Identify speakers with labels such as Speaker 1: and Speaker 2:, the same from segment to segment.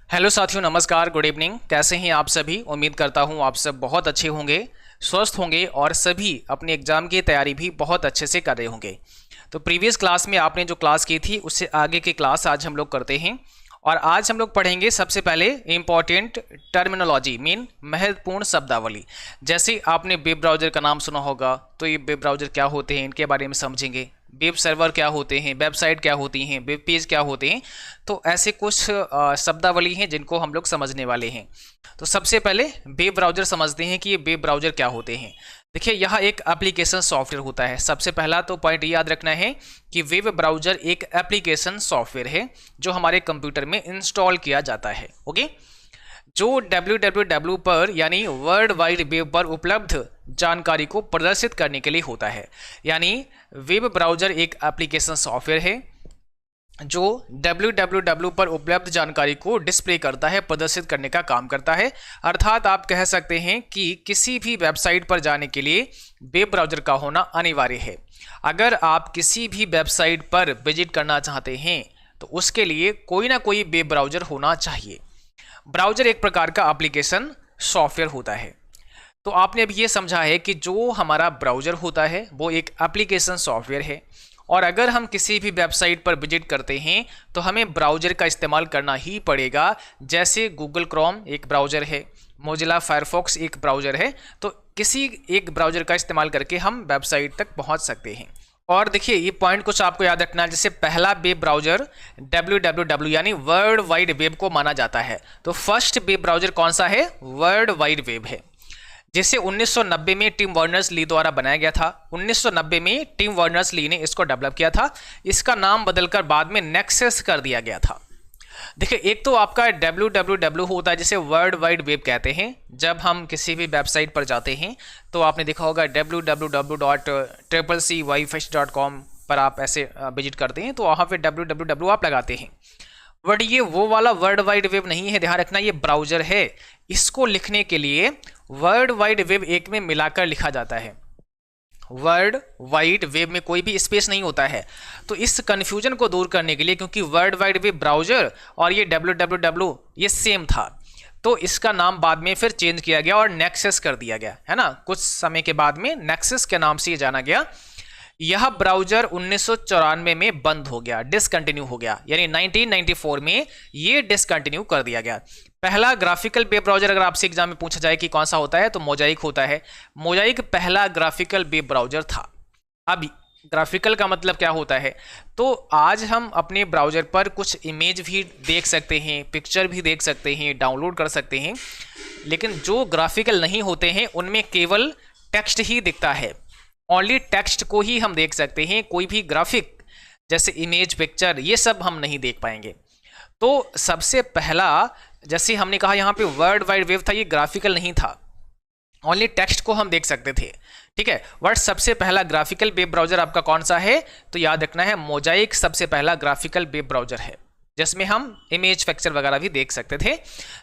Speaker 1: Hello साथियों, नमस्कार, good evening. कैसे हैं आप सभी? उम्मीद करता हूं आप सब बहुत अच्छे होंगे, स्वस्थ होंगे और सभी अपने एग्जाम की तैयारी भी बहुत अच्छे से कर रहे होंगे। तो प्रीवियस क्लास में आपने जो क्लास की थी उससे आगे की क्लास आज हम लोग करते हैं और आज हम लोग पढ़ेंगे सबसे पहले इम्पॉर्टेंट टर्मिनोलॉजी मीन महत्वपूर्ण शब्दावली। जैसे आपने वेब ब्राउज़र का नाम सुना होगा, तो ये वेब ब्राउज़र क्या होते हैं इनके बारे में समझेंगे। वेब सर्वर क्या होते हैं, वेबसाइट क्या होती हैं, वेब पेज क्या होते हैं। तो ऐसे कुछ शब्दावली हैं जिनको हम लोग समझने वाले हैं। तो सबसे पहले वेब ब्राउज़र समझते हैं कि ये वेब ब्राउज़र क्या होते हैं। देखिए, यह एक एप्लीकेशन सॉफ्टवेयर होता है। सबसे पहला तो पॉइंट याद रखना है कि वेब ब्राउज़र एक एप्लीकेशन सॉफ्टवेयर है जो हमारे कंप्यूटर में इंस्टॉल किया जाता है। ओके, जो www पर यानी वर्ल्ड वाइड वेब पर उपलब्ध जानकारी को प्रदर्शित करने के लिए होता है। यानी वेब ब्राउज़र एक एप्लीकेशन सॉफ्टवेयर है जो www पर उपलब्ध जानकारी को डिस्प्ले करता है, प्रदर्शित करने का काम करता है। अर्थात आप कह सकते हैं कि किसी भी वेबसाइट पर जाने के लिए वेब ब्राउज़र का होना अनिवार्य है। अगर आप किसी भी वेबसाइट पर विजिट करना चाहते हैं तो उसके लिए कोई ना कोई वेब ब्राउज़र होना चाहिए। ब्राउज़र एक प्रकार का एप्लीकेशन सॉफ्टवेयर होता है। तो आपने अब ये समझा है कि जो हमारा ब्राउज़र होता है वो एक एप्लीकेशन सॉफ्टवेयर है और अगर हम किसी भी वेबसाइट पर विजिट करते हैं तो हमें ब्राउज़र का इस्तेमाल करना ही पड़ेगा। जैसे गूगल क्रोम एक ब्राउज़र है, मोजिला फायरफॉक्स एक ब्राउज़र है, तो किसी एक ब्राउज़र का इस्तेमाल करके हम वेबसाइट तक पहुंच सकते हैं। और देखिए, ये पॉइंट कुछ आपको याद रखना है। जैसे पहला वेब ब्राउज़र www यानी वर्ल्ड वाइड वेब को माना जाता है। तो फर्स्ट वेब ब्राउज़र कौन सा है? वर्ल्ड वाइड वेब है, जिसे 1990 में टिम वर्नर्स ली द्वारा बनाया गया था। 1990 में टिम वर्नर्स ली ने इसको डेवलप किया था। इसका नाम बदलकर बाद में नेक्सस कर दिया गया था। देखिए, एक तो आपका www होता है जिसे वर्ल्ड वाइड वेब कहते हैं। जब हम किसी भी वेबसाइट पर जाते हैं तो आपने देखा होगा www.ccwifi.com पर आप ऐसे विजिट करते हैं तो वहाँ पे www आप लगाते हैं। बट ये वो वाला वर्ल्ड वाइड वेब नहीं है, ध्यान रखना, ये ब्राउज़र है। इसको लिखने के लिए वर्ल्ड वाइड वेब एक में मिलाकर लिखा जाता है। वर्ल्ड वाइड वेब में कोई भी स्पेस नहीं होता है। तो इस कन्फ्यूजन को दूर करने के लिए, क्योंकि वर्ल्ड वाइड वेब ब्राउज़र और ये www ये सेम था, तो इसका नाम बाद में फिर चेंज किया गया और नेक्सस कर दिया गया, है ना। कुछ समय के बाद में नेक्सस के नाम से ये जाना गया। यह ब्राउज़र 1994 में बंद हो गया, डिसकंटिन्यू हो गया, यानी 1994 में ये डिसकंटिन्यू कर दिया गया। पहला ग्राफिकल वेब ब्राउज़र अगर आपसे एग्जाम में पूछा जाए कि कौन सा होता है तो मोजाइक होता है। मोजाइक पहला ग्राफिकल वेब ब्राउज़र था। अब ग्राफिकल का मतलब क्या होता है? तो आज हम अपने ब्राउज़र पर कुछ इमेज भी देख सकते हैं, पिक्चर भी देख सकते हैं, डाउनलोड कर सकते हैं, लेकिन जो ग्राफिकल नहीं होते हैं उनमें केवल टेक्स्ट ही दिखता है। ओनली टेक्स्ट को ही हम देख सकते हैं, कोई भी ग्राफिक जैसे इमेज, पिक्चर, ये सब हम नहीं देख पाएंगे। तो सबसे पहला, जैसे हमने कहा यहाँ पे वर्ल्ड वाइड वेब था, ये ग्राफिकल नहीं था, ओनली टेक्स्ट को हम देख सकते थे, ठीक है। बट सबसे पहला ग्राफिकल वेब ब्राउज़र आपका कौन सा है? तो याद रखना है, मोजाइक सबसे पहला ग्राफिकल वेब ब्राउज़र है जिसमें हम इमेज, पिक्चर वगैरह भी देख सकते थे,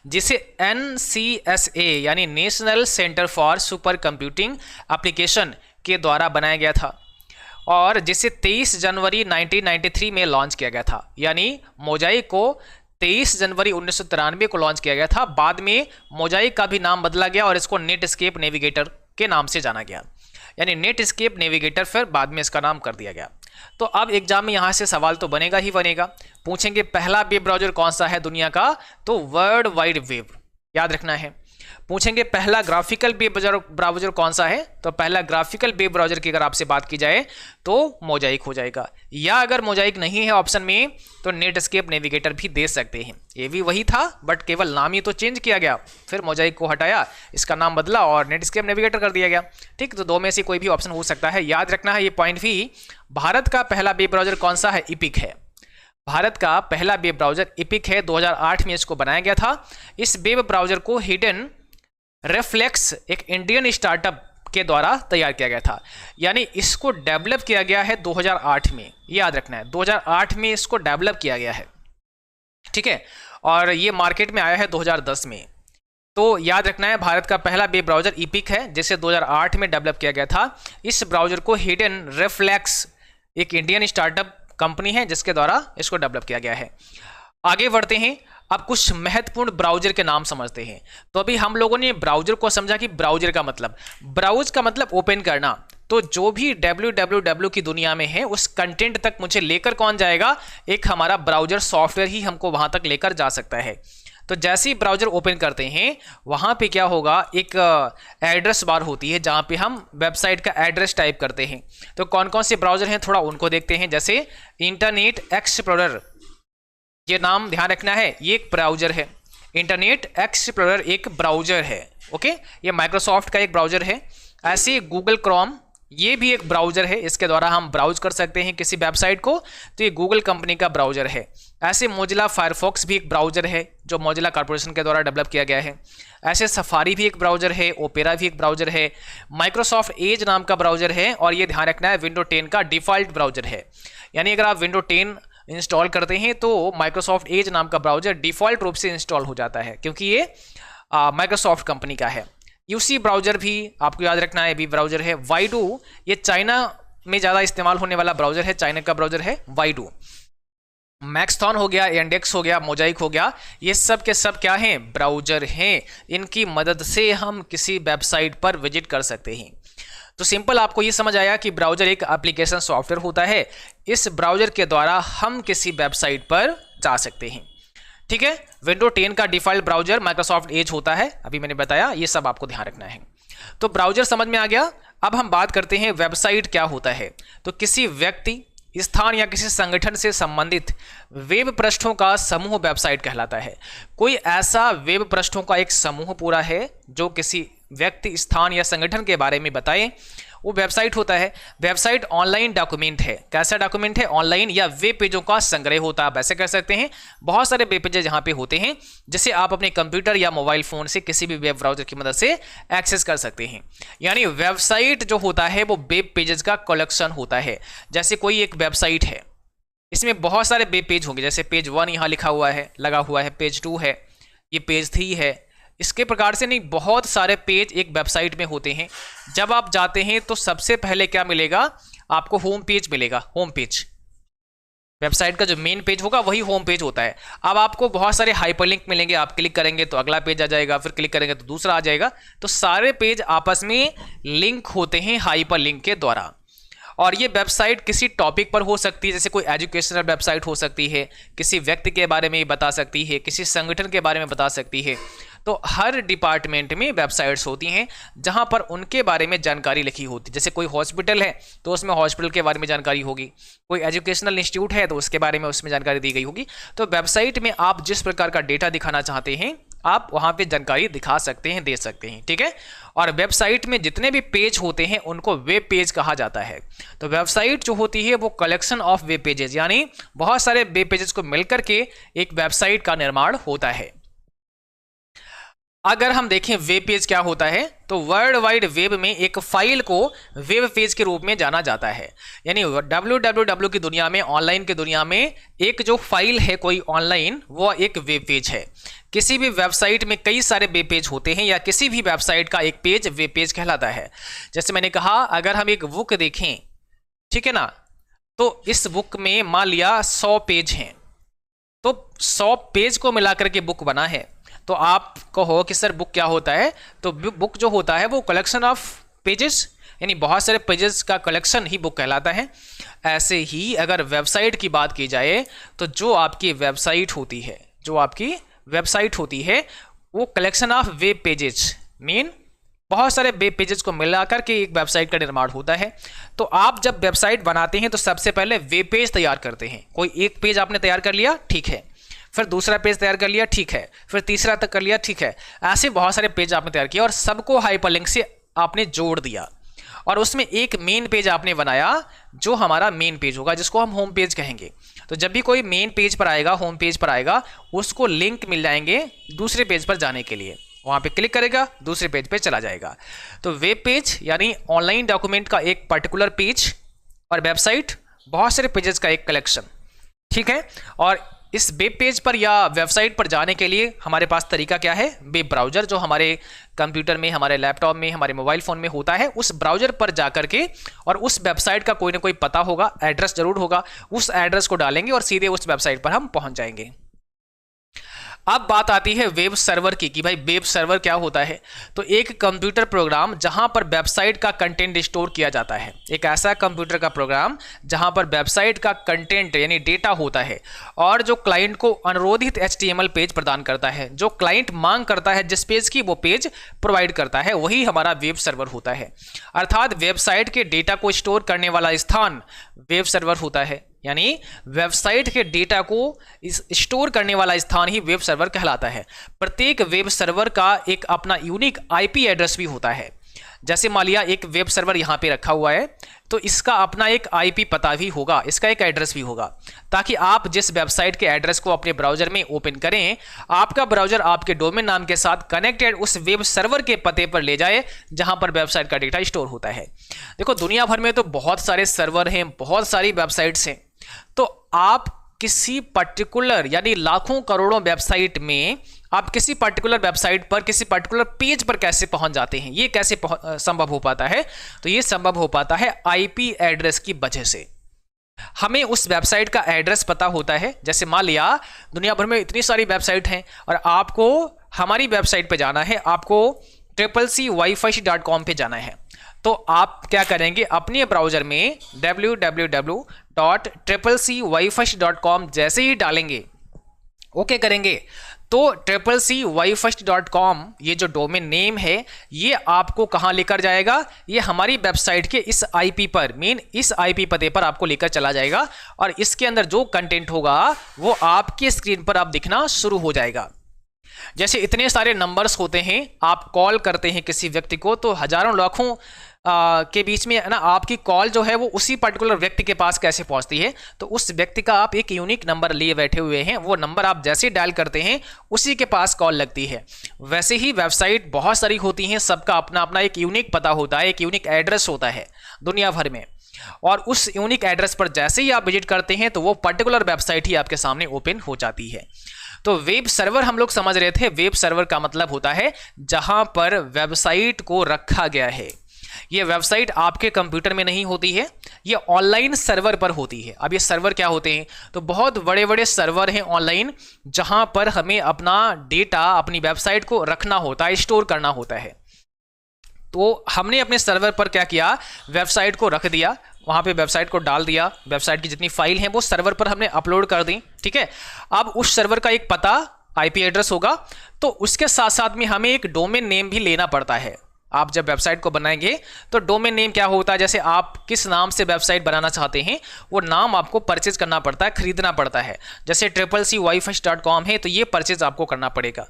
Speaker 1: जिसे NCSA यानी national centre for super computing application के द्वारा बनाया गया था और जिसे 23 जनवरी 1993 में लॉन्च किया गया था। यानी मोजाइक को 23 जनवरी 1993 को लॉन्च किया गया था। बाद में मोजाइक का भी नाम बदला गया और इसको नेटस्केप नेविगेटर के नाम से जाना गया, यानी नेटस्केप नेविगेटर फिर बाद में इसका नाम कर दिया गया। तो अब एग्जाम में यहाँ से सवाल तो बनेगा ही बनेगा, पूछेंगे पहला वेब ब्राउज़र कौन सा है दुनिया का? तो वर्ल्ड वाइड वेब, याद रखना है। पूछेंगे पहला ग्राफिकल वेब ब्राउज़र कौन सा है? तो पहला ग्राफिकल वेब ब्राउज़र की अगर आपसे बात की जाए तो मोजाइक हो जाएगा, या अगर मोजाइक नहीं है ऑप्शन में तो नेटस्केप नेविगेटर भी दे सकते हैं। ये भी वही था बट केवल नाम ही तो चेंज किया गया, फिर मोजाइक को हटाया, इसका नाम बदला और नेटस्केप नेविगेटर कर दिया गया, ठीक। तो दो में से कोई भी ऑप्शन हो सकता है, याद रखना है ये पॉइंट भी। भारत का पहला वेब ब्राउज़र कौन सा है? इपिक है। भारत का पहला वेब ब्राउज़र इपिक है, 2008 में इसको बनाया गया था। इस वेब ब्राउज़र को हिडन रेफ्लेक्स एक इंडियन स्टार्टअप के द्वारा तैयार किया गया था, यानी इसको डेवलप किया गया है 2008 में, याद रखना है 2008 में इसको डेवलप किया गया है, ठीक है। और ये मार्केट में आया है 2010 में। तो याद रखना है भारत का पहला वेब ब्राउज़र इपिक है जिसे 2008 में डेवलप किया गया था। इस ब्राउज़र को हिडन रेफ्लेक्स एक इंडियन स्टार्टअप कंपनी है जिसके द्वारा इसको डेवलप किया गया है। आगे बढ़ते हैं। अब कुछ महत्वपूर्ण ब्राउजर के नाम समझते हैं। तो अभी हम लोगों ने ब्राउजर को समझा कि ब्राउजर का मतलब, ब्राउज का मतलब ओपन करना। तो जो भी www की दुनिया में है उस कंटेंट तक मुझे लेकर कौन जाएगा, एक हमारा ब्राउजर सॉफ्टवेयर ही हमको वहां तक लेकर जा सकता है। तो जैसे ही ब्राउजर ओपन करते हैं वहां पे क्या होगा, एक एड्रेस बार होती है जहां पे हम वेबसाइट का एड्रेस टाइप करते हैं। तो कौन कौन से ब्राउजर हैं थोड़ा उनको देखते हैं। जैसे इंटरनेट एक्सप्लोरर, ये नाम ध्यान रखना है, ये एक ब्राउजर है। इंटरनेट एक्सप्लोरर एक ब्राउजर है, ओके, ये माइक्रोसॉफ्ट का एक ब्राउजर है। ऐसे गूगल क्रोम, ये भी एक ब्राउजर है, इसके द्वारा हम ब्राउज कर सकते हैं किसी वेबसाइट को, तो ये गूगल कंपनी का ब्राउजर है। ऐसे मोजिला फायरफॉक्स भी एक ब्राउजर है जो मोजिला कॉर्पोरेशन के द्वारा डेवलप किया गया है। ऐसे सफारी भी एक ब्राउजर है, ओपेरा भी एक ब्राउजर है, माइक्रोसॉफ्ट एज नाम का ब्राउजर है, और ये ध्यान रखना है विंडो 10 का डिफॉल्ट ब्राउजर है। यानी अगर आप विंडो 10 इंस्टॉल करते हैं तो माइक्रोसॉफ्ट एज नाम का ब्राउजर डिफॉल्ट रूप से इंस्टॉल हो जाता है, क्योंकि ये माइक्रोसॉफ्ट कंपनी का है। यूसी ब्राउजर भी आपको याद रखना है, भी ब्राउजर है। वाइडू, ये चाइना में ज़्यादा इस्तेमाल होने वाला ब्राउजर है, चाइना का ब्राउजर है वाइडू। मैक्सथॉन हो गया, इंडेक्स हो गया, मोजाइक हो गया, ये सब के सब क्या हैं, ब्राउजर हैं। इनकी मदद से हम किसी वेबसाइट पर विजिट कर सकते हैं। तो सिंपल आपको ये समझ आया कि ब्राउजर एक एप्लीकेशन सॉफ्टवेयर होता है, इस ब्राउजर के द्वारा हम किसी वेबसाइट पर जा सकते हैं। ठीक है, विंडो 10 का डिफॉल्ट ब्राउजर माइक्रोसॉफ्ट एज होता है, अभी मैंने बताया, ये सब आपको ध्यान रखना है। तो ब्राउजर समझ में आ गया। अब हम बात करते हैं वेबसाइट क्या होता है। तो किसी व्यक्ति, स्थान या किसी संगठन से संबंधित वेब पृष्ठों का समूह वेबसाइट कहलाता है। कोई ऐसा वेब पृष्ठों का एक समूह पूरा है जो किसी व्यक्ति, स्थान या संगठन के बारे में बताए, वो वेबसाइट होता है। वेबसाइट ऑनलाइन डॉक्यूमेंट है। कैसा डॉक्यूमेंट है, ऑनलाइन या वेब पेजों का संग्रह होता है। आप ऐसे कर सकते हैं, बहुत सारे वेब पेजेस यहाँ पे होते हैं जिसे आप अपने कंप्यूटर या मोबाइल फोन से किसी भी वेब ब्राउजर की मदद से एक्सेस कर सकते हैं। यानी वेबसाइट जो होता है वो वेब पेजेस का कलेक्शन होता है। जैसे कोई एक वेबसाइट है, इसमें बहुत सारे वेब पेज होंगे, जैसे पेज 1 यहाँ लिखा हुआ है, लगा हुआ है, पेज 2 है, ये पेज 3 है, इसके प्रकार से नहीं, बहुत सारे पेज एक वेबसाइट में होते हैं। जब आप जाते हैं तो सबसे पहले क्या मिलेगा, आपको होम पेज मिलेगा। होम पेज, वेबसाइट का जो मेन पेज होगा वही होम पेज होता है। अब आपको बहुत सारे हाइपरलिंक मिलेंगे, आप क्लिक करेंगे तो अगला पेज आ जाएगा, फिर क्लिक करेंगे तो दूसरा आ जाएगा। तो सारे पेज आपस में लिंक होते हैं हाइपरलिंक के द्वारा। और ये वेबसाइट किसी टॉपिक पर हो सकती है, जैसे कोई एजुकेशनल वेबसाइट हो सकती है, किसी व्यक्ति के बारे में बता सकती है, किसी संगठन के बारे में बता सकती है। तो हर डिपार्टमेंट में वेबसाइट्स होती हैं जहां पर उनके बारे में जानकारी लिखी होती है। जैसे कोई हॉस्पिटल है तो उसमें हॉस्पिटल के बारे में जानकारी होगी, कोई एजुकेशनल इंस्टीट्यूट है तो उसके बारे में उसमें जानकारी दी गई होगी। तो वेबसाइट में आप जिस प्रकार का डेटा दिखाना चाहते हैं आप वहां पे जानकारी दिखा सकते हैं, दे सकते हैं। ठीक है, और वेबसाइट में जितने भी पेज होते हैं उनको वेब पेज कहा जाता है। तो वेबसाइट जो होती है वो कलेक्शन ऑफ वेब पेजेस, यानी बहुत सारे वेब पेजेस को मिलकर के एक वेबसाइट का निर्माण होता है। अगर हम देखें वेब पेज क्या होता है, तो वर्ल्ड वाइड वेब में एक फाइल को वेब पेज के रूप में जाना जाता है। यानी www की दुनिया में, ऑनलाइन की दुनिया में, एक जो फाइल है कोई ऑनलाइन, वो एक वेब पेज है। किसी भी वेबसाइट में कई सारे वेब पेज होते हैं, या किसी भी वेबसाइट का एक पेज वेब पेज कहलाता है। जैसे मैंने कहा, अगर हम एक बुक देखें, ठीक है ना, तो इस बुक में मान लिया 100 पेज हैं, तो 100 पेज को मिलाकर के बुक बना है। तो आप कहो कि सर बुक क्या होता है, तो बुक जो होता है वो कलेक्शन ऑफ पेजेस, यानी बहुत सारे पेजेस का कलेक्शन ही बुक कहलाता है। ऐसे ही अगर वेबसाइट की बात की जाए तो जो आपकी वेबसाइट होती है, जो आपकी वेबसाइट होती है वो collection of web pages, mean बहुत सारे वेब पेजेस को मिलाकर के एक वेबसाइट का निर्माण होता है। तो आप जब वेबसाइट बनाते हैं तो सबसे पहले वेब पेज तैयार करते हैं। कोई एक पेज आपने तैयार कर लिया, ठीक है, फिर दूसरा पेज तैयार कर लिया, ठीक है, फिर तीसरा तक कर लिया, ठीक है, ऐसे बहुत सारे पेज आपने तैयार किया और सबको हाइपरलिंक से आपने जोड़ दिया, और उसमें एक मेन पेज आपने बनाया जो हमारा मेन पेज होगा, जिसको हम होम पेज कहेंगे। तो जब भी कोई मेन पेज पर आएगा, होम पेज पर आएगा, उसको लिंक मिल जाएंगे दूसरे पेज पर जाने के लिए, वहां पे क्लिक करेगा, दूसरे पेज पे चला जाएगा। तो वेब पेज यानी ऑनलाइन डॉक्यूमेंट का एक पर्टिकुलर पेज, और वेबसाइट बहुत सारे पेजेस का एक कलेक्शन। ठीक है, और इस वेब पेज पर या वेबसाइट पर जाने के लिए हमारे पास तरीका क्या है, वेब ब्राउजर, जो हमारे कंप्यूटर में, हमारे लैपटॉप में, हमारे मोबाइल फ़ोन में होता है, उस ब्राउजर पर जा करके, और उस वेबसाइट का कोई ना कोई पता होगा, एड्रेस जरूर होगा, उस एड्रेस को डालेंगे और सीधे उस वेबसाइट पर हम पहुंच जाएंगे। अब बात आती है वेब सर्वर की कि भाई वेब सर्वर क्या होता है। तो एक कंप्यूटर प्रोग्राम जहां पर वेबसाइट का कंटेंट स्टोर किया जाता है, एक ऐसा कंप्यूटर का प्रोग्राम जहां पर वेबसाइट का कंटेंट यानी डेटा होता है और जो क्लाइंट को अनुरोधित HTML पेज प्रदान करता है, जो क्लाइंट मांग करता है जिस पेज की वो पेज प्रोवाइड करता है, वही हमारा वेब सर्वर होता है। अर्थात वेबसाइट के डेटा को स्टोर करने वाला स्थान वेब सर्वर होता है, यानी वेबसाइट के डेटा को स्टोर करने वाला स्थान ही वेब सर्वर कहलाता है। प्रत्येक वेब सर्वर का एक अपना यूनिक IP एड्रेस भी होता है। जैसे मान लिया एक वेब सर्वर यहाँ पे रखा हुआ है, तो इसका अपना एक IP पता भी होगा, इसका एक एड्रेस भी होगा, ताकि आप जिस वेबसाइट के एड्रेस को अपने ब्राउजर में ओपन करें, आपका ब्राउजर आपके डोमेन नाम के साथ कनेक्टेड उस वेब सर्वर के पते पर ले जाए जहां पर वेबसाइट का डेटा स्टोर होता है। देखो दुनिया भर में तो बहुत सारे सर्वर हैं, बहुत सारी वेबसाइट्स हैं, तो आप किसी पर्टिकुलर यानी लाखों करोड़ों वेबसाइट में आप किसी पर्टिकुलर वेबसाइट पर किसी पर्टिकुलर पेज पर कैसे पहुंच जाते हैं, ये कैसे संभव हो पाता है? तो ये संभव हो पाता है IP एड्रेस की वजह से। हमें उस वेबसाइट का एड्रेस पता होता है। जैसे मान लिया दुनिया भर में इतनी सारी वेबसाइट हैं और आपको हमारी वेबसाइट पे जाना है, आपको CCCwifi.com पे जाना है, तो आप क्या करेंगे, अपने ब्राउजर में www.CCCwifi.com जैसे ही डालेंगे, ओके करेंगे, तो CCCwifi.com ये जो डोमेन नेम है ये आपको कहां लेकर जाएगा, ये हमारी वेबसाइट के इस IP पर, मेन इस IP पते पर आपको लेकर चला जाएगा और इसके अंदर जो कंटेंट होगा वो आपकी स्क्रीन पर आप दिखना शुरू हो जाएगा। जैसे इतने सारे नंबर्स होते हैं, आप कॉल करते हैं किसी व्यक्ति को तो हजारों लाखों के बीच में है ना, आपकी कॉल जो है वो उसी पर्टिकुलर व्यक्ति के पास कैसे पहुंचती है, तो उस व्यक्ति का आप एक यूनिक नंबर लिए बैठे हुए हैं, वो नंबर आप जैसे डायल करते हैं उसी के पास कॉल लगती है। वैसे ही वेबसाइट बहुत सारी होती हैं, सबका अपना अपना एक यूनिक पता होता है, एक यूनिक एड्रेस होता है दुनिया भर में, और उस यूनिक एड्रेस पर जैसे ही आप विजिट करते हैं तो वो पर्टिकुलर वेबसाइट ही आपके सामने ओपन हो जाती है। तो वेब सर्वर हम लोग समझ रहे थे, वेब सर्वर का मतलब होता है जहां पर वेबसाइट को रखा गया है। ये वेबसाइट आपके कंप्यूटर में नहीं होती है, ये ऑनलाइन सर्वर पर होती है। अब ये सर्वर क्या होते हैं, तो बहुत बड़े बड़े सर्वर हैं ऑनलाइन, जहां पर हमें अपना डेटा, अपनी वेबसाइट को रखना होता है, स्टोर करना होता है। तो हमने अपने सर्वर पर क्या किया, वेबसाइट को रख दिया, वहां पे वेबसाइट को डाल दिया, वेबसाइट की जितनी फाइल हैं वो सर्वर पर हमने अपलोड कर दी, ठीक है। अब उस सर्वर का एक पता, IP एड्रेस होगा, तो उसके साथ साथ में हमें एक डोमेन नेम भी लेना पड़ता है। आप जब वेबसाइट को बनाएंगे तो डोमेन नेम क्या होता है, जैसे आप किस नाम से वेबसाइट बनाना चाहते हैं वो नाम आपको परचेज करना पड़ता है, खरीदना पड़ता है। जैसे CCCwifi.com है तो ये परचेज आपको करना पड़ेगा।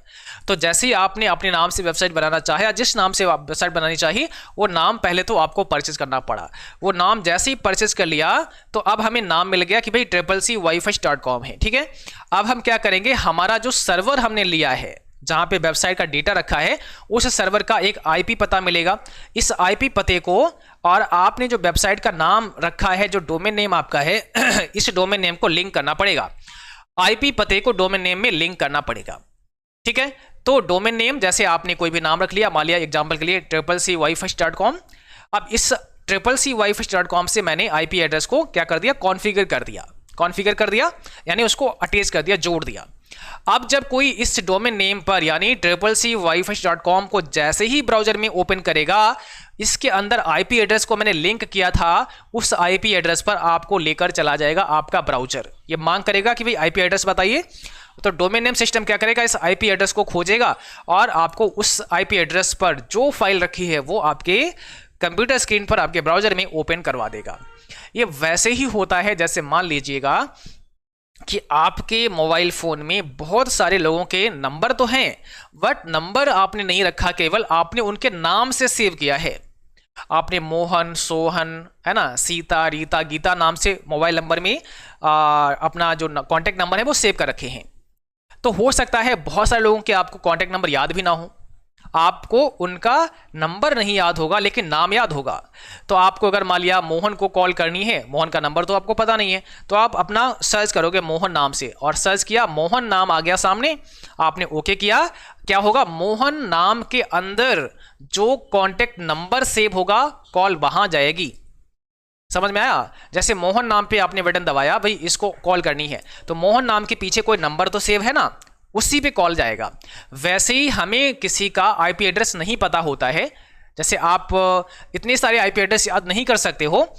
Speaker 1: तो जैसे ही आपने अपने नाम से वेबसाइट बनाना चाहे, जिस नाम से आप वेबसाइट बनानी चाहिए वो नाम पहले तो आपको परचेज करना पड़ा। वो नाम जैसे ही परचेज कर लिया तो अब हमें नाम मिल गया कि भाई CCCwifi.com है, ठीक है। अब हम क्या करेंगे, हमारा जो सर्वर हमने लिया है जहां पे वेबसाइट का डेटा रखा है, उस सर्वर का एक IP पता मिलेगा। इस IP पते को और आपने जो वेबसाइट का नाम रखा है, जो डोमेन नेम आपका है इस डोमेन नेम को लिंक करना पड़ेगा, IP पते को डोमेन नेम में लिंक करना पड़ेगा, ठीक है। तो डोमेन नेम जैसे आपने कोई भी नाम रख लिया, मान लिया एग्जाम्पल के लिए CCCwifi.com। अब इस CCCwifi.com से मैंने IP एड्रेस को क्या कर दिया, कॉन्फ़िगर कर दिया, यानी उसको अटैच कर दिया, जोड़ दिया। अब जब कोई इस डोमेन नेम पर यानी CCCwifi.com को जैसे ही ब्राउजर में ओपन करेगा, इसके अंदर IP एड्रेस को मैंने लिंक किया था, उस IP एड्रेस पर आपको लेकर चला जाएगा आपका ब्राउजर। ये मांग करेगा कि भाई IP एड्रेस बताइए, तो डोमेन नेम सिस्टम क्या करेगा, इस IP एड्रेस को खोजेगा और आपको उस IP एड्रेस पर जो फाइल रखी है वो आपके कंप्यूटर स्क्रीन पर आपके ब्राउजर में ओपन करवा देगा। ये वैसे ही होता है जैसे मान लीजिएगा कि आपके मोबाइल फोन में बहुत सारे लोगों के नंबर तो हैं, बट नंबर आपने नहीं रखा, केवल आपने उनके नाम से सेव किया है। आपने मोहन, सोहन, है ना, सीता, रीता, गीता नाम से मोबाइल नंबर में अपना जो कॉन्टैक्ट नंबर है वो सेव कर रखे हैं। तो हो सकता है बहुत सारे लोगों के आपको कॉन्टैक्ट नंबर याद भी ना हो, आपको उनका नंबर नहीं याद होगा लेकिन नाम याद होगा। तो आपको अगर मान लिया मोहन को कॉल करनी है, मोहन का नंबर तो आपको पता नहीं है, तो आप अपना सर्च करोगे मोहन नाम से और सर्च किया, मोहन नाम आ गया सामने, आपने ओके किया, क्या होगा, मोहन नाम के अंदर जो कॉन्टेक्ट नंबर सेव होगा कॉल वहां जाएगी। समझ में आया? जैसे मोहन नाम पे आपने बटन दबाया, भाई इसको कॉल करनी है, तो मोहन नाम के पीछे कोई नंबर तो सेव है ना, उसी पे कॉल जाएगा। वैसे ही हमें किसी का आईपी एड्रेस नहीं पता होता है, जैसे आप इतने सारे आईपी एड्रेस याद नहीं कर सकते हो,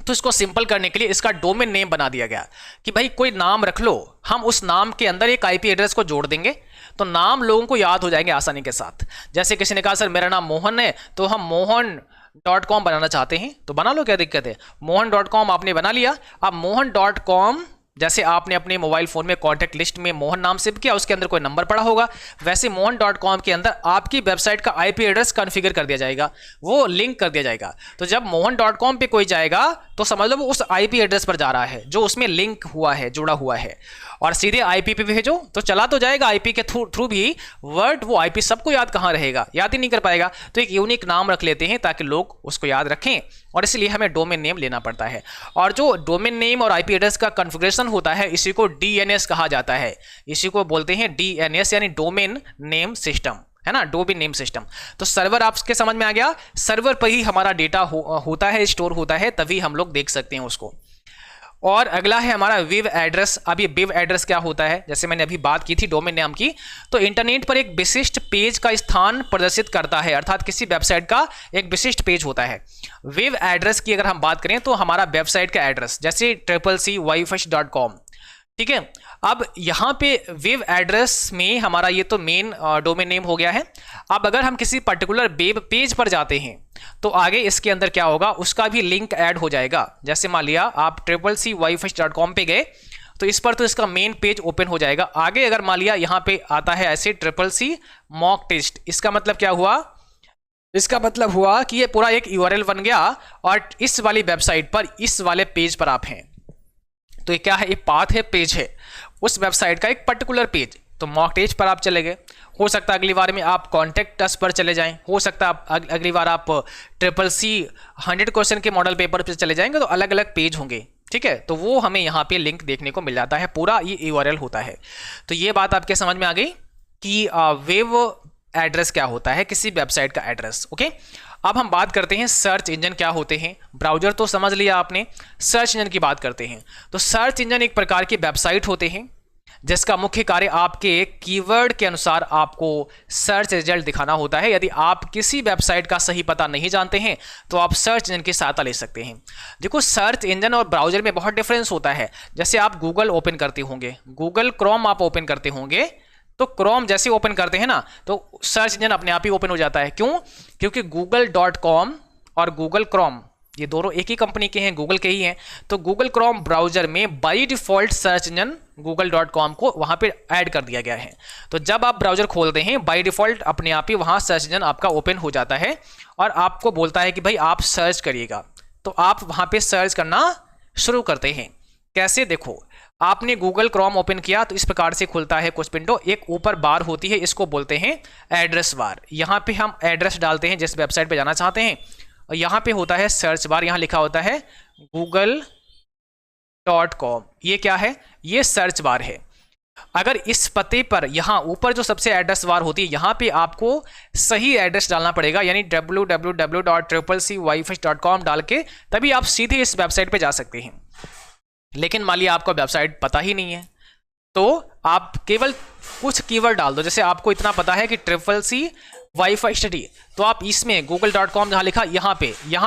Speaker 1: तो इसको सिंपल करने के लिए इसका डोमेन नेम बना दिया गया कि भाई कोई नाम रख लो, हम उस नाम के अंदर एक आईपी एड्रेस को जोड़ देंगे तो नाम लोगों को याद हो जाएंगे आसानी के साथ। जैसे किसी ने कहा सर मेरा नाम मोहन है, तो हम mohan.com बनाना चाहते हैं, तो बना लो, क्या दिक्कत है। mohan.com आपने बना लिया। अब mohan.com जैसे आपने अपने मोबाइल फोन में कॉन्टैक्ट लिस्ट में मोहन नाम सेव किया, उसके अंदर कोई नंबर पड़ा होगा, वैसे mohan.com के अंदर आपकी वेबसाइट का आईपी एड्रेस कॉन्फ़िगर कर दिया जाएगा, वो लिंक कर दिया जाएगा। तो जब mohan.com पे कोई जाएगा तो समझ लो वो उस आईपी एड्रेस पर जा रहा है जो उसमें लिंक हुआ है, जुड़ा हुआ है, और सीधे आईपी पे भेजो तो चला तो जाएगा आईपी के थ्रू भी, वर्ड वो आईपी सबको याद कहाँ रहेगा, याद ही नहीं कर पाएगा। तो एक यूनिक नाम रख लेते हैं ताकि लोग उसको याद रखें, और इसलिए हमें डोमेन नेम लेना पड़ता है। और जो डोमेन नेम और आईपी एड्रेस का कॉन्फ़िगरेशन होता है इसी को डीएनएस कहा जाता है, इसी को बोलते हैं डीएनएस यानी डोमेन नेम सिस्टम, है ना, डोमेन नेम सिस्टम। तो सर्वर आपके समझ में आ गया, सर्वर पर ही हमारा डेटा होता है, स्टोर होता है, तभी हम लोग देख सकते हैं उसको। और अगला है हमारा वेब एड्रेस। अब ये वेब एड्रेस क्या होता है, जैसे मैंने अभी बात की थी डोमेन नाम की, तो इंटरनेट पर एक विशिष्ट पेज का स्थान प्रदर्शित करता है, अर्थात किसी वेबसाइट का एक विशिष्ट पेज होता है। वेब एड्रेस की अगर हम बात करें तो हमारा वेबसाइट का एड्रेस, जैसे CCCWiFi.com, ठीक है। अब यहाँ पे वेब एड्रेस में हमारा ये तो मेन डोमेन नेम हो गया है। अब अगर हम किसी पर्टिकुलर वेब पेज पर जाते हैं तो आगे इसके अंदर क्या होगा, उसका भी लिंक ऐड हो जाएगा। जैसे मान लिया आप CCCWiFi.com पे गए तो इस पर तो इसका मेन पेज ओपन हो जाएगा। आगे अगर मान लिया यहाँ पे आता है ऐसे CCC मॉक टेस्ट, इसका मतलब क्या हुआ, इसका मतलब हुआ कि ये पूरा एक URL बन गया और इस वाली वेबसाइट पर, इस वाले पेज पर आप हैं। तो ये क्या है, ये पाथ है, पेज है, उस वेबसाइट का एक पर्टिकुलर पेज। तो मॉक टेस्ट पर आप चले गए, हो सकता है अगली बार में आप कॉन्टैक्ट अस पर चले जाएं, हो सकता है अगली बार आप CCC 100 क्वेश्चन के मॉडल पेपर पर चले जाएंगे, तो अलग अलग पेज होंगे, ठीक है। तो वो हमें यहाँ पे लिंक देखने को मिल जाता है, पूरा ये URL होता है। तो ये बात आपके समझ में आ गई कि वेब एड्रेस क्या होता है, किसी वेबसाइट का एड्रेस। ओके, अब हम बात करते हैं सर्च इंजन क्या होते हैं। ब्राउजर तो समझ लिया आपने, सर्च इंजन की बात करते हैं। तो सर्च इंजन एक प्रकार की वेबसाइट होते हैं जिसका मुख्य कार्य आपके कीवर्ड के अनुसार आपको सर्च रिजल्ट दिखाना होता है। यदि आप किसी वेबसाइट का सही पता नहीं जानते हैं तो आप सर्च इंजन की सहायता ले सकते हैं। देखो, सर्च इंजन और ब्राउजर में बहुत डिफरेंस होता है। जैसे आप गूगल ओपन करते होंगे, गूगल क्रोम आप ओपन करते होंगे, तो क्रोम जैसे ओपन करते हैं ना तो सर्च इंजन अपने आप ही ओपन हो जाता है। क्यों? क्योंकि google.com और गूगल क्रोम ये दोनों एक ही कंपनी के हैं, गूगल के ही हैं। तो गूगल क्रोम ब्राउजर में by default search engine google.com को वहां पे ऐड कर दिया गया है। तो जब आप ब्राउजर खोलते हैं बाय डिफॉल्ट अपने आप ही वहां सर्च इंजन आपका ओपन हो जाता है और आपको बोलता है कि भाई आप सर्च करिएगा। तो आप वहां पे सर्च करना शुरू करते हैं। कैसे? देखो, आपने गूगल क्रोम ओपन किया तो इस प्रकार से खुलता है कुछ विंडो, एक ऊपर बार होती है, इसको बोलते हैं एड्रेस बार। यहाँ पे हम एड्रेस डालते हैं जिस वेबसाइट पे जाना चाहते हैं, और यहाँ पे होता है सर्च बार, यहाँ लिखा होता है google.com। ये क्या है? ये सर्च बार है। अगर इस पते पर यहाँ ऊपर जो सबसे एड्रेस बार होती है यहाँ पे आपको सही एड्रेस डालना पड़ेगा, यानी www.CCCWiFi.com डाल के तभी आप सीधे इस वेबसाइट पे जा सकते हैं। लेकिन मान लिया आपको वेबसाइट पता ही नहीं है तो आप केवल कुछ कीवर्ड डाल दो। जैसे आपको इतना पता है कि CCC वाईफाई स्टडी, तो आप इसमें google.com जहाँ लिखा यहाँ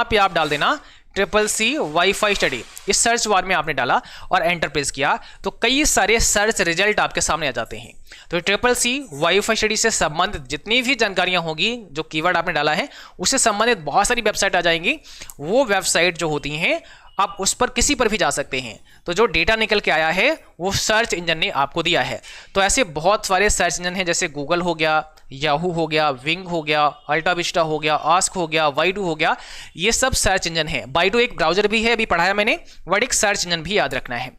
Speaker 1: पे आप डाल देना CCC वाईफाई स्टडी। इस सर्च बार में आपने डाला और एंटर प्रेस किया तो कई सारे सर्च रिजल्ट आपके सामने आ जाते हैं। तो CCC वाईफाई स्टडी से संबंधित जितनी भी जानकारियां होगी, जो कीवर्ड आपने डाला है उससे संबंधित बहुत सारी वेबसाइट आ जाएंगी। वो वेबसाइट जो होती हैं आप उस पर किसी पर भी जा सकते हैं। तो जो डेटा निकल के आया है वो सर्च इंजन ने आपको दिया है। तो ऐसे बहुत सारे सर्च इंजन हैं, जैसे गूगल हो गया, याहू हो गया, विंग हो गया, अल्टा विस्टा हो गया, आस्क हो गया, बाइडू हो गया, ये सब सर्च इंजन है। बाइडू एक ब्राउजर भी है, अभी पढ़ाया मैंने, बट एक सर्च इंजन भी याद रखना है।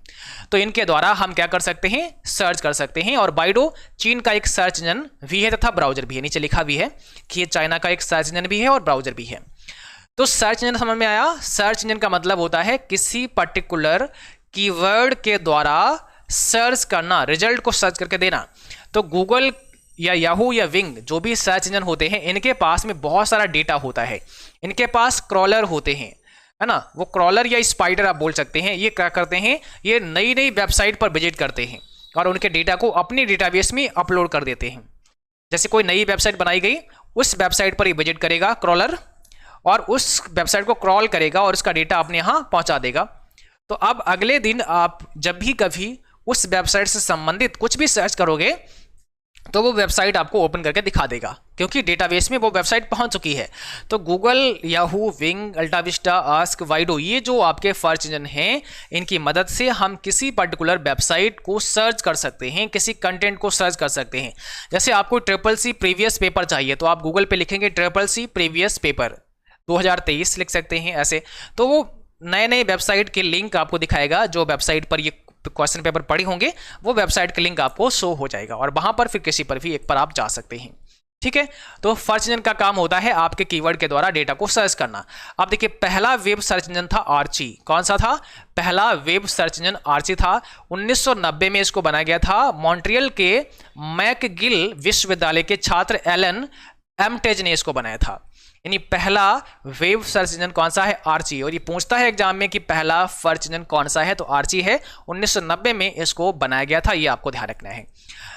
Speaker 1: तो इनके द्वारा हम क्या कर सकते हैं? सर्च कर सकते हैं। और बाइडू चीन का एक सर्च इंजन भी है तथा ब्राउजर भी है, नीचे लिखा भी है कि ये चाइना का एक सर्च इंजन भी है और ब्राउजर भी है। तो सर्च इंजन समझ में आया? सर्च इंजन का मतलब होता है किसी पर्टिकुलर कीवर्ड के द्वारा सर्च करना, रिजल्ट को सर्च करके देना। तो गूगल या याहू या विंग जो भी सर्च इंजन होते हैं इनके पास में बहुत सारा डेटा होता है। इनके पास क्रॉलर होते हैं, है ना, वो क्रॉलर या स्पाइडर आप बोल सकते हैं। ये क्या करते हैं? ये नई नई वेबसाइट पर विजिट करते हैं। और उनके डेटा को अपने डेटाबेस में अपलोड कर देते हैं। जैसे कोई नई वेबसाइट बनाई गई, उस वेबसाइट पर ही विजिट करेगा क्रॉलर और उस वेबसाइट को क्रॉल करेगा और उसका डेटा अपने यहाँ पहुँचा देगा। तो अब अगले दिन आप जब भी कभी उस वेबसाइट से संबंधित कुछ भी सर्च करोगे तो वो वेबसाइट आपको ओपन करके दिखा देगा, क्योंकि डेटाबेस में वो वेबसाइट पहुंच चुकी है। तो Google, Yahoo, Bing, AltaVista, Ask, वाइडो, ये जो आपके सर्च इंजन हैं, इनकी मदद से हम किसी पर्टिकुलर वेबसाइट को सर्च कर सकते हैं, किसी कंटेंट को सर्च कर सकते हैं। जैसे आपको CCC प्रीवियस पेपर चाहिए तो आप गूगल पे लिखेंगे CCC प्रीवियस पेपर 2023 लिख सकते हैं ऐसे, तो वो नए नए वेबसाइट के लिंक आपको दिखाएगा। जो वेबसाइट पर ये क्वेश्चन पेपर पढ़े होंगे वो वेबसाइट का लिंक आपको शो हो जाएगा और वहां पर फिर किसी पर भी एक पर आप जा सकते हैं। ठीक है, तो सर्च इंजन का काम होता है आपके कीवर्ड के द्वारा डेटा को सर्च करना। अब देखिए, पहला वेब सर्च इंजन था आर्ची। कौन सा था? पहला वेब सर्च इंजन आर्ची था। 1990 में इसको बनाया गया था। मॉन्ट्रियल के मैकगिल विश्वविद्यालय के छात्र एलन एमटेज ने इसको बनाया था। यानी पहला वेब सर्च इंजन कौन सा है? आर्ची। और ये पूछता है एग्जाम में कि पहला सर्च इंजन कौन सा है, तो आर्ची है। 1990 में इसको बनाया गया था, ये आपको ध्यान रखना है।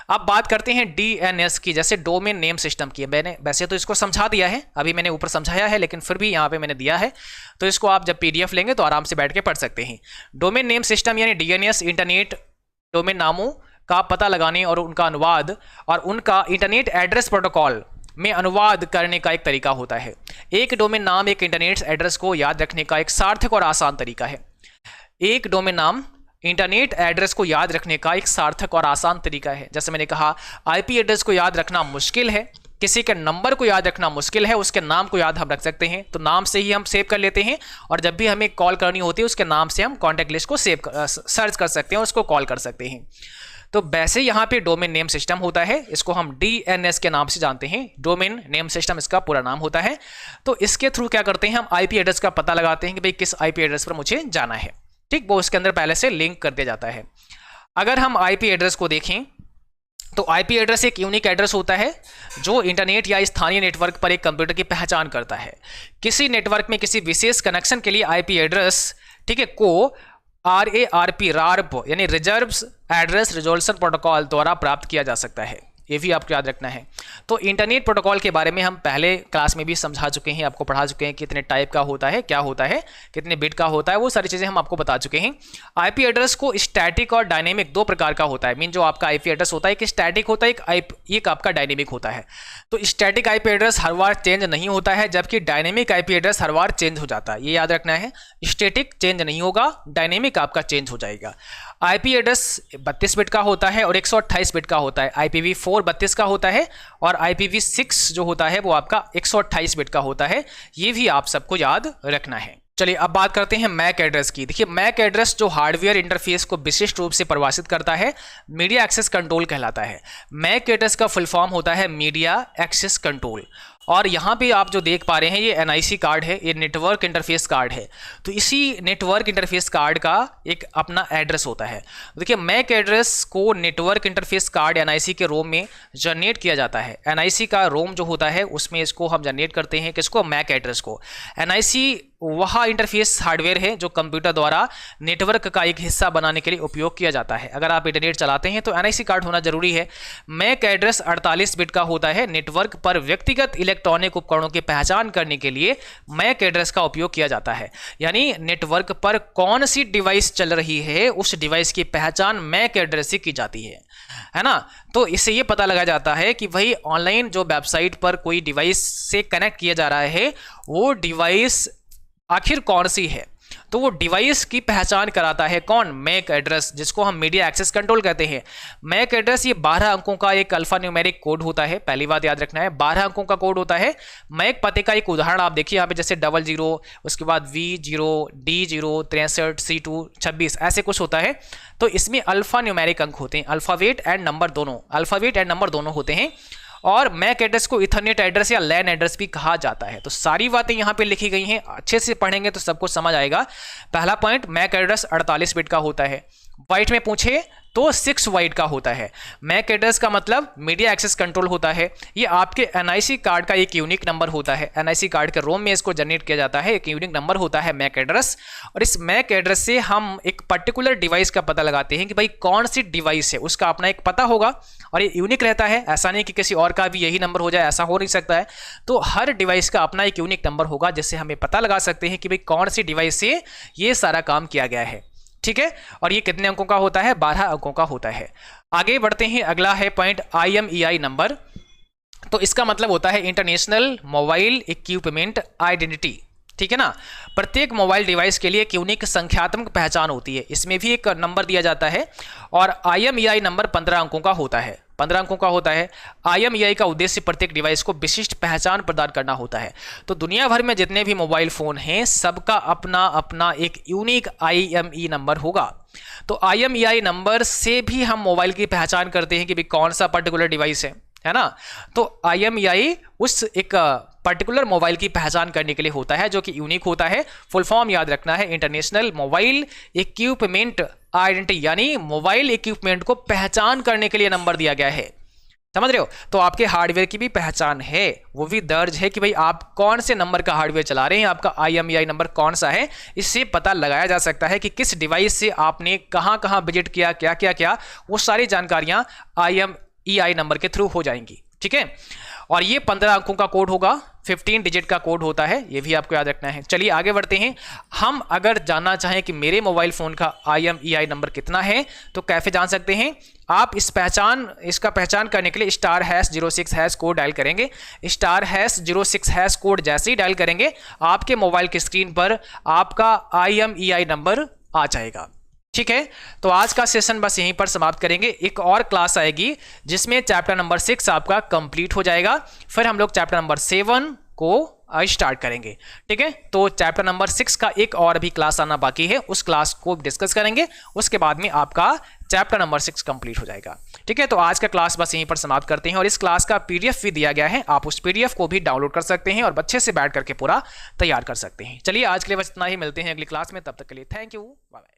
Speaker 1: अब बात करते हैं DNS की, जैसे डोमेन नेम सिस्टम की। मैंने वैसे तो इसको समझा दिया है, अभी मैंने ऊपर समझाया है, लेकिन फिर भी यहाँ पे मैंने दिया है, तो इसको आप जब PDF लेंगे तो आराम से बैठ के पढ़ सकते हैं। डोमेन नेम सिस्टम यानी DNS इंटरनेट डोमेन नामों का पता लगाने और उनका अनुवाद और उनका इंटरनेट एड्रेस प्रोटोकॉल में अनुवाद करने का एक तरीका होता है। एक डोमेन नाम एक इंटरनेट एड्रेस को याद रखने का एक सार्थक और आसान तरीका है। एक डोमेन नाम इंटरनेट एड्रेस को याद रखने का एक सार्थक और आसान तरीका है। जैसे मैंने कहा, IP एड्रेस को याद रखना मुश्किल है, किसी के नंबर को याद रखना मुश्किल है, उसके नाम को याद हम रख सकते हैं, तो नाम से ही हम सेव कर लेते हैं और जब भी हमें कॉल करनी होती है उसके नाम से हम कॉन्टैक्ट लिस्ट को सर्च कर सकते हैं, उसको कॉल कर सकते हैं। तो वैसे यहाँ पे डोमेन नेम सिस्टम होता है, इसको हम DNS के नाम से जानते हैं। डोमेन नेम सिस्टम इसका पूरा नाम होता है। तो इसके थ्रू क्या करते हैं, हम IP एड्रेस का पता लगाते हैं कि भाई किस IP एड्रेस पर मुझे जाना है। ठीक, वो उसके अंदर पहले से लिंक कर दिया जाता है। अगर हम IP एड्रेस को देखें तो IP एड्रेस एक यूनिक एड्रेस होता है जो इंटरनेट या स्थानीय नेटवर्क पर एक कंप्यूटर की पहचान करता है। किसी नेटवर्क में किसी विशेष कनेक्शन के लिए IP एड्रेस, ठीक है, को RARP यानी रिजर्व एड्रेस रिजोल्यूशन प्रोटोकॉल द्वारा प्राप्त किया जा सकता है। ये भी आपको याद रखना है। तो इंटरनेट प्रोटोकॉल के बारे में हम पहले क्लास में भी समझा चुके हैं, आपको पढ़ा चुके हैं कितने टाइप का होता है, क्या होता है, कितने बिट का होता है, वो सारी चीज़ें हम आपको बता चुके हैं। IP एड्रेस को स्टैटिक और डायनेमिक दो प्रकार का होता है। मीन जो आपका IP एड्रेस होता है एक स्टैटिक होता है, एक आपका डायनेमिक होता है। तो स्टैटिक IP एड्रेस हर बार चेंज नहीं होता है, जबकि डायनेमिक IP एड्रेस हर बार चेंज हो जाता है। ये याद रखना है, स्टैटिक चेंज नहीं होगा, डायनेमिक आपका चेंज हो जाएगा। IP एड्रेस 32 बिट का होता है और 128 बिट का होता है। IPv4 32 का होता है और IPv6 जो होता है वो आपका 128 बिट का होता है। ये भी आप सबको याद रखना है। चलिए अब बात करते हैं मैक एड्रेस की। देखिए, मैक एड्रेस जो हार्डवेयर इंटरफेस को विशिष्ट रूप से परिभाषित करता है, मीडिया एक्सेस कंट्रोल कहलाता है। मैक एड्रेस का फुल फॉर्म होता है मीडिया एक्सेस कंट्रोल। और यहाँ पे आप जो देख पा रहे हैं ये NIC कार्ड है, ये नेटवर्क इंटरफेस कार्ड है। तो इसी नेटवर्क इंटरफेस कार्ड का एक अपना एड्रेस होता है। देखिए, मैक एड्रेस को नेटवर्क इंटरफेस कार्ड NIC के रोम में जनरेट किया जाता है। NIC का रोम जो होता है उसमें इसको हम जनरेट करते हैं, किसको? मैक एड्रेस को। NIC वह इंटरफेस हार्डवेयर है जो कंप्यूटर द्वारा नेटवर्क का एक हिस्सा बनाने के लिए उपयोग किया जाता है। अगर आप इंटरनेट चलाते हैं तो NIC कार्ड होना जरूरी है। मैक एड्रेस 48 बिट का होता है। नेटवर्क पर व्यक्तिगत इलेक्ट्रॉनिक उपकरणों की पहचान करने के लिए मैक एड्रेस का उपयोग किया जाता है। यानी नेटवर्क पर कौन सी डिवाइस चल रही है उस डिवाइस की पहचान मैक एड्रेस से की जाती है ना। तो इससे ये पता लगाया जाता है कि भाई ऑनलाइन जो वेबसाइट पर कोई डिवाइस से कनेक्ट किया जा रहा है वो डिवाइस आखिर कौन सी है। तो वो डिवाइस की पहचान कराता है कौन? मैक एड्रेस, जिसको हम मीडिया एक्सेस कंट्रोल कहते हैं। मैक एड्रेस ये 12 अंकों का एक अल्फा न्यूमेरिक कोड होता है। पहली बात याद रखना है, 12 अंकों का कोड होता है। मैक पते का एक उदाहरण आप देखिए यहाँ पे, जैसे 00, उसके बाद V0, D0, 63, C2, 26 ऐसे कुछ होता है। तो इसमें अल्फा न्यूमेरिक अंक होते हैं, अल्फाबेट एंड नंबर दोनों होते हैं। और मैक एड्रेस को इथरनेट एड्रेस या लैन एड्रेस भी कहा जाता है। तो सारी बातें यहाँ पे लिखी गई हैं, अच्छे से पढ़ेंगे तो सबको समझ आएगा। पहला पॉइंट, मैक एड्रेस 48 बिट का होता है। वाइट में पूछे तो 6 बाइट का होता है। मैक एड्रेस का मतलब मीडिया एक्सेस कंट्रोल होता है। ये आपके एनआईसी कार्ड का एक यूनिक नंबर होता है। एनआईसी कार्ड के रोम में इसको जनरेट किया जाता है, एक यूनिक नंबर होता है मैक एड्रेस। और इस मैक एड्रेस से हम एक पर्टिकुलर डिवाइस का पता लगाते हैं कि भाई कौन सी डिवाइस है, उसका अपना एक पता होगा और ये यूनिक रहता है। ऐसा नहीं कि किसी और का भी यही नंबर हो जाए, ऐसा हो नहीं सकता है। तो हर डिवाइस का अपना एक यूनिक नंबर होगा जिससे हमें पता लगा सकते हैं कि भाई कौन सी डिवाइस से ये सारा काम किया गया है। ठीक है, और ये कितने अंकों का होता है? 12 अंकों का होता है। आगे बढ़ते हैं, अगला है पॉइंट IMEI नंबर। तो इसका मतलब होता है इंटरनेशनल मोबाइल इक्विपमेंट आइडेंटिटी। ठीक है ना, प्रत्येक मोबाइल डिवाइस के लिए एक यूनिक संख्यात्मक पहचान होती है, इसमें भी एक नंबर दिया जाता है। और IMEI नंबर 15 अंकों का होता है, 15 अंकों का होता है। IMEI का उद्देश्य प्रत्येक डिवाइस को विशिष्ट पहचान प्रदान करना होता है। तो दुनिया भर में जितने भी मोबाइल फ़ोन हैं सबका अपना अपना एक यूनिक IMEI नंबर होगा। तो IMEI नंबर से भी हम मोबाइल की पहचान करते हैं कि भाई कौन सा पर्टिकुलर डिवाइस है ना। तो IMEI उस एक पर्टिकुलर मोबाइल की पहचान करने के लिए होता है जो कि यूनिक होता है। फुल फॉर्म याद रखना है, इंटरनेशनल मोबाइल इक्विपमेंट आइडेंटिटी, यानी मोबाइल इक्विपमेंट को पहचान करने के लिए नंबर दिया गया है। समझ रहे हो? तो आपके हार्डवेयर की भी पहचान है, वो भी दर्ज है कि भाई आप कौन से नंबर का हार्डवेयर चला रहे हैं, आपका IMEI नंबर कौन सा है। इससे पता लगाया जा सकता है कि किस डिवाइस से आपने कहां कहां विजिट किया, क्या क्या क्या, वो सारी जानकारियां IMEI नंबर के थ्रू हो जाएंगी। ठीक है, और ये 15 अंकों का कोड होगा, 15 डिजिट का कोड होता है, ये भी आपको याद रखना है। चलिए आगे बढ़ते हैं। हम अगर जानना चाहें कि मेरे मोबाइल फ़ोन का IMEI नंबर कितना है तो कैसे जान सकते हैं? आप इसका पहचान करने के लिए *#06# कोड डायल करेंगे। *#06# कोड जैसे ही डायल करेंगे आपके मोबाइल की स्क्रीन पर आपका IMEI नंबर आ जाएगा। ठीक है, तो आज का सेशन बस यहीं पर समाप्त करेंगे। एक और क्लास आएगी जिसमें चैप्टर नंबर 6 आपका कंप्लीट हो जाएगा, फिर हम लोग चैप्टर नंबर 7 को स्टार्ट करेंगे। ठीक है, तो चैप्टर नंबर 6 का एक और भी क्लास आना बाकी है, उस क्लास को डिस्कस करेंगे, उसके बाद में आपका चैप्टर नंबर 6 कंप्लीट हो जाएगा। ठीक है, तो आज का क्लास बस यहीं पर समाप्त करते हैं और इस क्लास का PDF भी दिया गया है, आप उस PDF को भी डाउनलोड कर सकते हैं और अच्छे से बैठ करके पूरा तैयार कर सकते हैं। चलिए आज के लिए बस इतना ही, मिलते हैं अगली क्लास में, तब तक के लिए थैंक यू, बाय बाय।